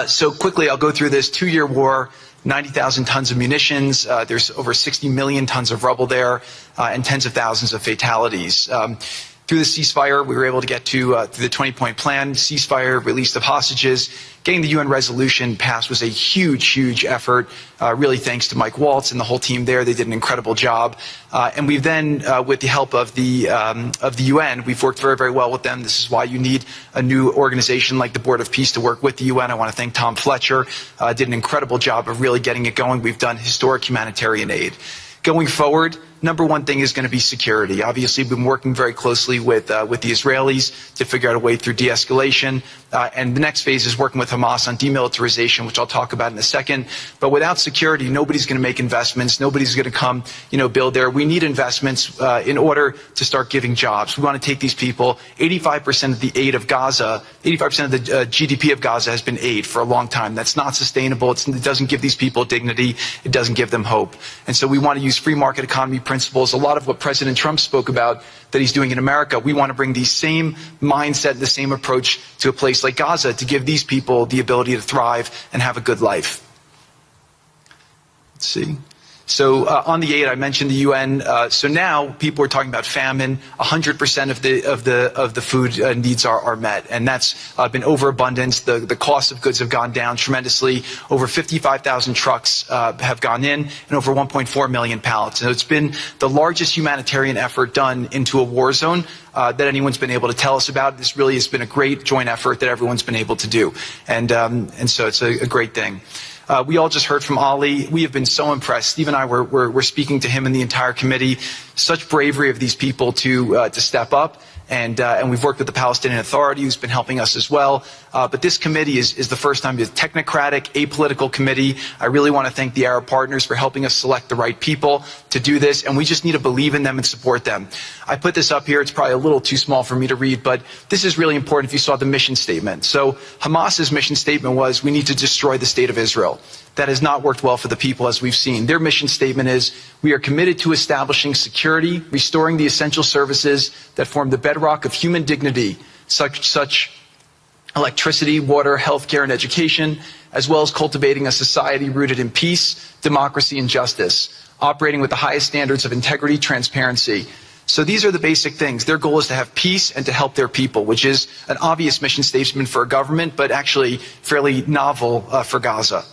So quickly, I'll go through this 2-year war, 90,000 tons of munitions. There's over 60 million tons of rubble there, and tens of thousands of fatalities. Through the ceasefire, we were able to get to the 20-point plan, ceasefire, release of hostages. Getting the UN resolution passed was a huge, huge effort, really thanks to Mike Waltz and the whole team there. They did an incredible job. And we've then, with the help of the UN, we've worked very, very well with them. This is why you need a new organization like the Board of Peace to work with the UN. I want to thank Tom Fletcher. Did an incredible job of really getting it going. We've done historic humanitarian aid. Going forward, number one thing is going to be security. Obviously, we've been working very closely with the Israelis to figure out a way through de-escalation. And the next phase is working with Hamas on demilitarization, which I'll talk about in a second. But without security, nobody's going to make investments. Nobody's going to come, build there. We need investments in order to start giving jobs. We want to take these people. 85% of the aid of Gaza, 85% of the GDP of Gaza has been aid for a long time. That's not sustainable. It doesn't give these people dignity. It doesn't give them hope. And so we want to use free market economy principles. A lot of what President Trump spoke about that he's doing in America, we want to bring the same mindset, the same approach to a place like Gaza to give these people the ability to thrive and have a good life. Let's see. So on the aid, I mentioned the UN. So now people are talking about famine. 100% of the food needs are met, and that's been overabundance. The cost of goods have gone down tremendously. Over 55,000 trucks have gone in, and over 1.4 million pallets. So it's been the largest humanitarian effort done into a war zone that anyone's been able to tell us about. This really has been a great joint effort that everyone's been able to do, and so it's a great thing. We all just heard from Ali. We have been so impressed. Steve and I were speaking to him and the entire committee. Such bravery of these people to step up. And we've worked with the Palestinian Authority, who's been helping us as well. But this committee is the first time it's a technocratic, apolitical committee. I really want to thank the Arab partners for helping us select the right people to do this. And we just need to believe in them and support them. I put this up here. It's probably a little too small for me to read, but this is really important if you saw the mission statement. So Hamas's mission statement was, we need to destroy the state of Israel. That has not worked well for the people, as we've seen. Their mission statement is, we are committed to establishing security, restoring the essential services that form the bedrock of human dignity, such electricity, water, healthcare, and education, as well as cultivating a society rooted in peace, democracy, and justice, operating with the highest standards of integrity, transparency. So these are the basic things. Their goal is to have peace and to help their people, which is an obvious mission statement for a government, but actually fairly novel for Gaza.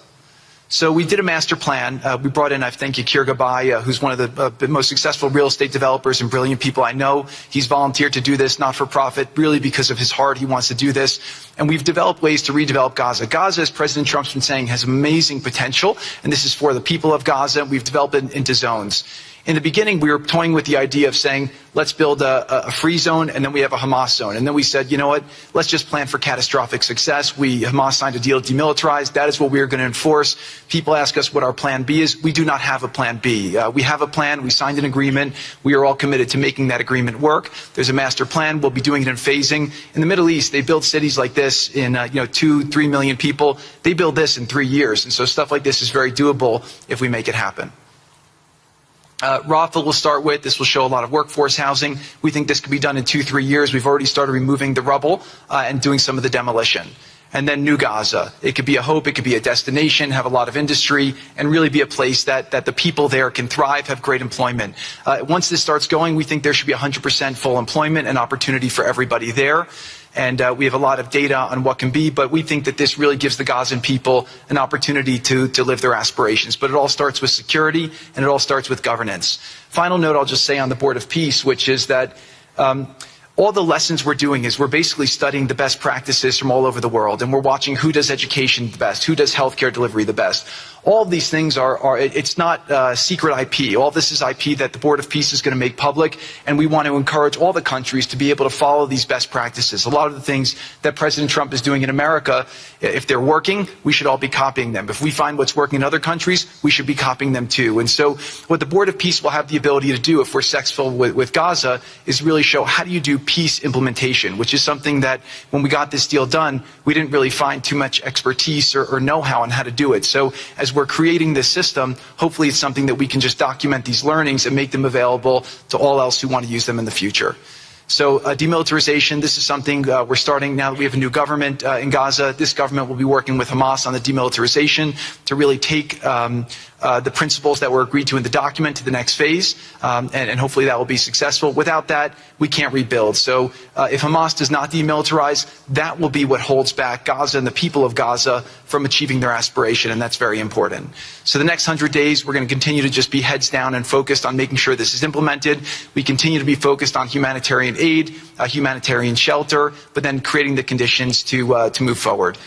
So we did a master plan. We brought in, I thank Yakir Gabay, who's one of the most successful real estate developers and brilliant people I know. He's volunteered to do this, not for profit, really because of his heart. He wants to do this. And we've developed ways to redevelop Gaza. Gaza, as President Trump's been saying, has amazing potential. And this is for the people of Gaza. We've developed it into zones. In the beginning, we were toying with the idea of saying, let's build a free zone, and then we have a Hamas zone. And then we said, you know what, let's just plan for catastrophic success. Hamas signed a deal to demilitarize. That is what we are going to enforce. People ask us what our plan B is. We do not have a plan B. We have a plan. We signed an agreement. We are all committed to making that agreement work. There's a master plan. We'll be doing it in phasing. In the Middle East, they build cities like this in 2-3 million people. They build this in 3 years. And so stuff like this is very doable if we make it happen. Rafah will start with. This will show a lot of workforce housing. We think this could be done in 2-3 years. We've already started removing the rubble and doing some of the demolition. And then New Gaza. It could be a hope. It could be a destination, have a lot of industry, and really be a place that the people there can thrive, have great employment. Once this starts going, we think there should be 100% full employment and opportunity for everybody there. And we have a lot of data on what can be, but we think that this really gives the Gazan people an opportunity to live their aspirations. But it all starts with security, and it all starts with governance. Final note I'll just say on the Board of Peace, which is that all the lessons we're doing is we're basically studying the best practices from all over the world, and we're watching who does education the best, who does healthcare delivery the best. All of these things it's not secret IP. All this is IP that the Board of Peace is going to make public, and we want to encourage all the countries to be able to follow these best practices. A lot of the things that President Trump is doing in America, if they're working, we should all be copying them. If we find what's working in other countries, we should be copying them too. And so what the Board of Peace will have the ability to do if we're successful with Gaza is really show how do you do peace implementation, which is something that when we got this deal done, we didn't really find too much expertise or know-how on how to do it. So as we're creating this system, hopefully it's something that we can just document these learnings and make them available to all else who want to use them in the future. So demilitarization, this is something we're starting now that we have a new government in Gaza. This government will be working with Hamas on the demilitarization to really take the principles that were agreed to in the document to the next phase, and hopefully that will be successful. Without that, we can't rebuild. So if Hamas does not demilitarize, that will be what holds back Gaza and the people of Gaza from achieving their aspiration, and that's very important. So the next 100 days, we're going to continue to just be heads down and focused on making sure this is implemented. We continue to be focused on humanitarian aid, humanitarian shelter, but then creating the conditions to move forward.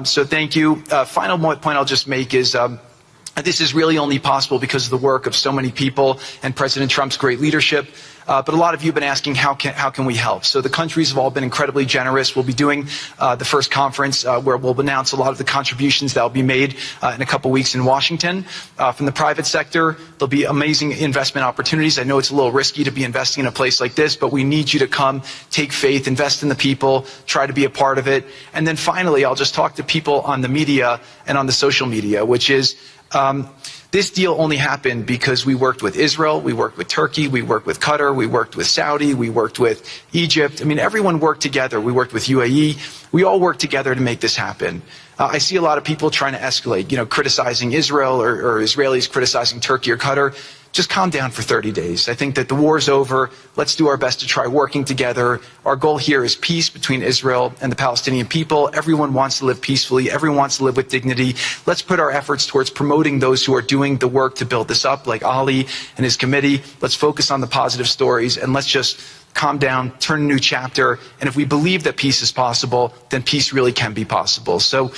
So thank you. Final point I'll just make is this is really only possible because of the work of so many people and President Trump's great leadership. But a lot of you have been asking, how can we help? So the countries have all been incredibly generous. We'll be doing the first conference where we'll announce a lot of the contributions that will be made in a couple weeks in Washington. From the private sector, there'll be amazing investment opportunities. I know it's a little risky to be investing in a place like this, but we need you to come, take faith, invest in the people, try to be a part of it. And then finally, I'll just talk to people on the media and on the social media, which is this deal only happened because we worked with Israel, we worked with Turkey, we worked with Qatar, we worked with Saudi, we worked with Egypt. I mean, everyone worked together. We worked with UAE. We all worked together to make this happen. I see a lot of people trying to escalate, criticizing Israel or Israelis criticizing Turkey or Qatar. Just calm down for 30 days. I think that the war's over. Let's do our best to try working together. Our goal here is peace between Israel and the Palestinian people. Everyone wants to live peacefully. Everyone wants to live with dignity. Let's put our efforts towards promoting those who are doing the work to build this up, like Ali and his committee. Let's focus on the positive stories, and let's just calm down, turn a new chapter. And if we believe that peace is possible, then peace really can be possible. So